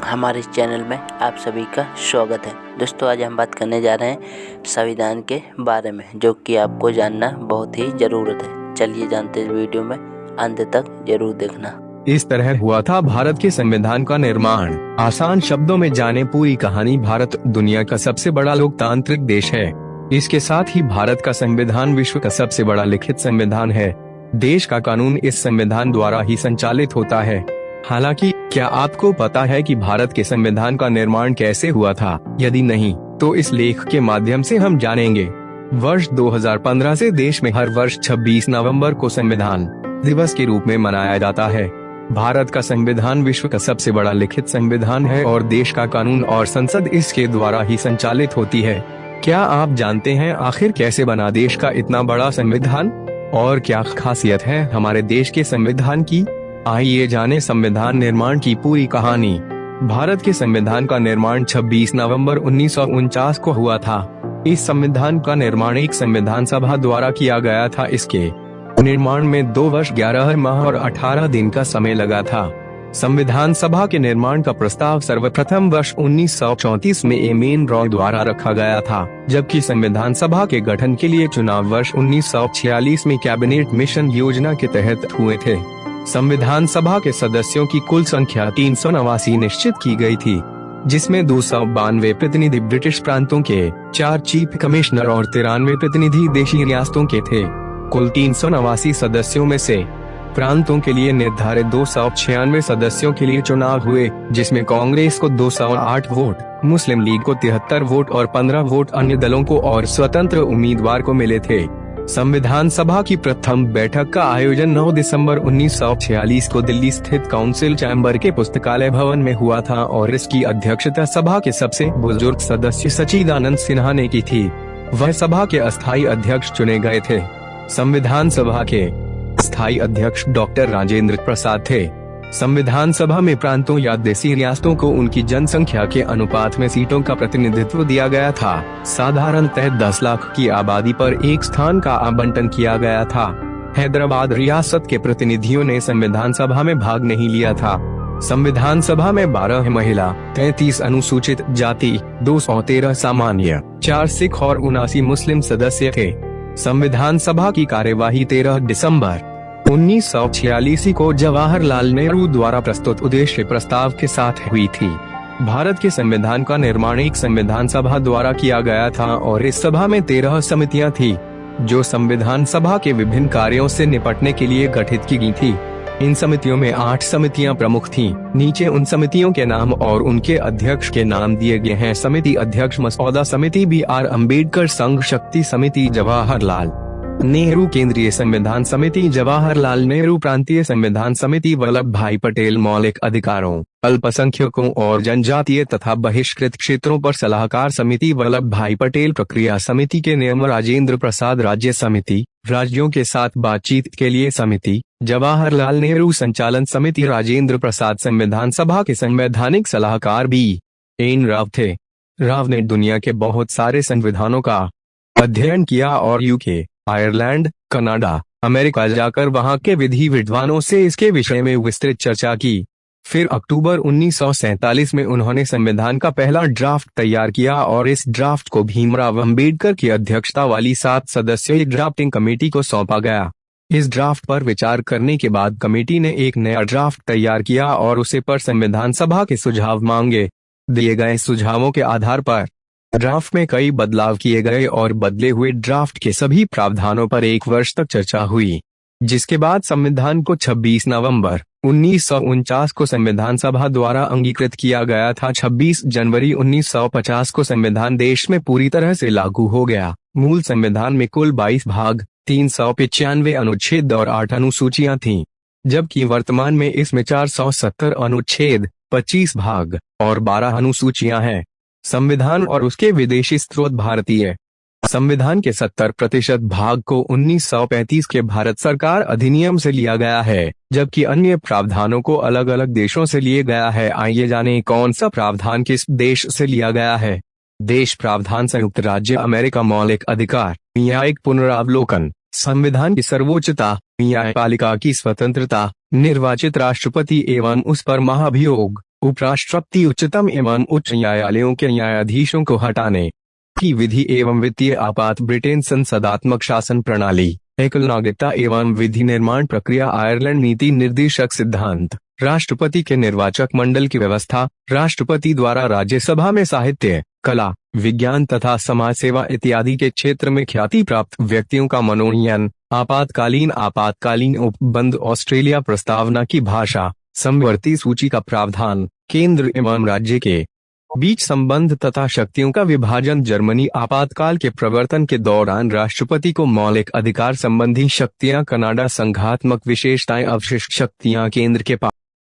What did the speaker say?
हमारे इस चैनल में आप सभी का स्वागत है। दोस्तों, आज हम बात करने जा रहे हैं संविधान के बारे में, जो कि आपको जानना बहुत ही ज़रूरत है। चलिए जानते हैं, वीडियो में अंत तक जरूर देखना। इस तरह हुआ था भारत के संविधान का निर्माण। आसान शब्दों में जाने पूरी कहानी। भारत दुनिया का सबसे बड़ा लोकतांत्रिक देश है। इसके साथ ही भारत का संविधान विश्व का सबसे बड़ा लिखित संविधान है। देश का कानून इस संविधान द्वारा ही संचालित होता है। हालांकि क्या आपको पता है कि भारत के संविधान का निर्माण कैसे हुआ था? यदि नहीं, तो इस लेख के माध्यम से हम जानेंगे। वर्ष 2015 से देश में हर वर्ष 26 नवंबर को संविधान दिवस के रूप में मनाया जाता है। भारत का संविधान विश्व का सबसे बड़ा लिखित संविधान है और देश का कानून और संसद इसके द्वारा ही संचालित होती है। क्या आप जानते हैं आखिर कैसे बना देश का इतना बड़ा संविधान और क्या खासियत है हमारे देश के संविधान की? आइए जाने संविधान निर्माण की पूरी कहानी। भारत के संविधान का निर्माण 26 नवंबर 1949 को हुआ था। इस संविधान का निर्माण एक संविधान सभा द्वारा किया गया था। इसके निर्माण में 2 वर्ष 11 माह और 18 दिन का समय लगा था। संविधान सभा के निर्माण का प्रस्ताव सर्वप्रथम वर्ष 1934 में एमेन रॉय द्वारा रखा गया था, जबकि संविधान सभा के गठन के लिए चुनाव वर्ष 1946 में कैबिनेट मिशन योजना के तहत हुए थे। संविधान सभा के सदस्यों की कुल संख्या 389 निश्चित की गई थी, जिसमें 292 प्रतिनिधि ब्रिटिश प्रांतों के, 4 चीफ कमिश्नर और 93 प्रतिनिधि देशी रियासतों के थे। कुल 389 सदस्यों में से प्रांतों के लिए निर्धारित 296 सदस्यों के लिए चुनाव हुए, जिसमें कांग्रेस को 208 वोट, मुस्लिम लीग को 73 वोट और 15 वोट अन्य दलों को और स्वतंत्र उम्मीदवार को मिले थे। संविधान सभा की प्रथम बैठक का आयोजन 9 दिसंबर 1946 को दिल्ली स्थित काउंसिल चैम्बर के पुस्तकालय भवन में हुआ था और इसकी अध्यक्षता सभा के सबसे बुजुर्ग सदस्य सच्चिदानंद सिन्हा ने की थी। वह सभा के अस्थायी अध्यक्ष चुने गए थे। संविधान सभा के स्थायी अध्यक्ष डॉक्टर राजेंद्र प्रसाद थे। संविधान सभा में प्रांतों या देशी रियासतों को उनकी जनसंख्या के अनुपात में सीटों का प्रतिनिधित्व दिया गया था। साधारणतः 10 लाख की आबादी पर एक स्थान का आवंटन किया गया था। हैदराबाद रियासत के प्रतिनिधियों ने संविधान सभा में भाग नहीं लिया था। संविधान सभा में 12 महिला, 33 अनुसूचित जाति, 213 सामान्य, 4 सिख और 79 मुस्लिम सदस्य थे। संविधान सभा की कार्यवाही 13 दिसंबर 1946 को जवाहरलाल नेहरू द्वारा प्रस्तुत उद्देश्य प्रस्ताव के साथ हुई थी। भारत के संविधान का निर्माण एक संविधान सभा द्वारा किया गया था और इस सभा में 13 समितियां थी, जो संविधान सभा के विभिन्न कार्यों से निपटने के लिए गठित की गई थी। इन समितियों में 8 समितियां प्रमुख थीं। नीचे उन समितियों के नाम और उनके अध्यक्ष के नाम दिए गए हैं। समिति अध्यक्ष: मसौदा समिति BR अम्बेडकर, संघ शक्ति समिति जवाहरलाल नेहरू, केंद्रीय संविधान समिति जवाहरलाल नेहरू, प्रांतीय संविधान समिति वल्लभ भाई पटेल, मौलिक अधिकारों, अल्पसंख्यकों और जनजातीय तथा बहिष्कृत क्षेत्रों पर सलाहकार समिति वल्लभ भाई पटेल, प्रक्रिया समिति के नियम राजेंद्र प्रसाद, राज्य समिति, राज्यों के साथ बातचीत के लिए समिति जवाहरलाल नेहरू, संचालन समिति राजेंद्र प्रसाद। संविधान सभा के संवैधानिक सलाहकार BN राव थे। राव ने दुनिया के बहुत सारे संविधानों का अध्ययन किया और UK, आयरलैंड, कनाडा, अमेरिका जाकर वहां के विधि विद्वानों से इसके विषय में विस्तृत चर्चा की। फिर अक्टूबर 1947 में उन्होंने संविधान का पहला ड्राफ्ट तैयार किया और इस ड्राफ्ट को भीमराव अंबेडकर की अध्यक्षता वाली 7 सदस्यीय ड्राफ्टिंग कमेटी को सौंपा गया। इस ड्राफ्ट पर विचार करने के बाद कमेटी ने एक नया ड्राफ्ट तैयार किया और उसे पर संविधान सभा के सुझाव मांगे। दिए गए सुझावों के आधार पर ड्राफ्ट में कई बदलाव किए गए और बदले हुए ड्राफ्ट के सभी प्रावधानों पर 1 वर्ष तक चर्चा हुई, जिसके बाद संविधान को 26 नवंबर 1949 को संविधान सभा द्वारा अंगीकृत किया गया था। 26 जनवरी 1950 को संविधान देश में पूरी तरह से लागू हो गया। मूल संविधान में कुल 22 भाग, 395 अनुच्छेद और 8 अनुसूचियां थीं, जबकि वर्तमान में इसमें 470 अनुच्छेद, 25 भाग और 12 अनुसूचियां हैं। संविधान और उसके विदेशी स्रोत: भारतीय संविधान के 70% भाग को 1935 के भारत सरकार अधिनियम से लिया गया है, जबकि अन्य प्रावधानों को अलग अलग देशों से लिए गया है। आइए जानें कौन सा प्रावधान किस देश से लिया गया है। देश प्रावधान: संयुक्त राज्य अमेरिका। मौलिक अधिकार: न्यायिक पुनरावलोकन, संविधान की सर्वोच्चता, न्यायपालिका की स्वतंत्रता, निर्वाचित राष्ट्रपति एवं उस पर महाभियोग, उपराष्ट्रपति उच्चतम एवं उच्च न्यायालयों के न्यायाधीशों को हटाने की विधि एवं वित्तीय आपात ब्रिटेन संसदात्मक शासन प्रणाली एकल नागरिकता एवं विधि निर्माण प्रक्रिया आयरलैंड नीति निर्देशक सिद्धांत राष्ट्रपति के निर्वाचक मंडल की व्यवस्था राष्ट्रपति द्वारा राज्यसभा में साहित्य कला विज्ञान तथा समाज सेवा इत्यादि के क्षेत्र में ख्याति प्राप्त व्यक्तियों का मनोनयन आपातकालीन उपबंध ऑस्ट्रेलिया प्रस्तावना की भाषा समवर्ती सूची का प्रावधान केंद्र एवं राज्य के बीच संबंध तथा शक्तियों का विभाजन जर्मनी आपातकाल के प्रवर्तन के दौरान राष्ट्रपति को मौलिक अधिकार संबंधी शक्तियां कनाडा संघात्मक विशेषताएं अवशिष्ट शक्तियां केंद्र के पास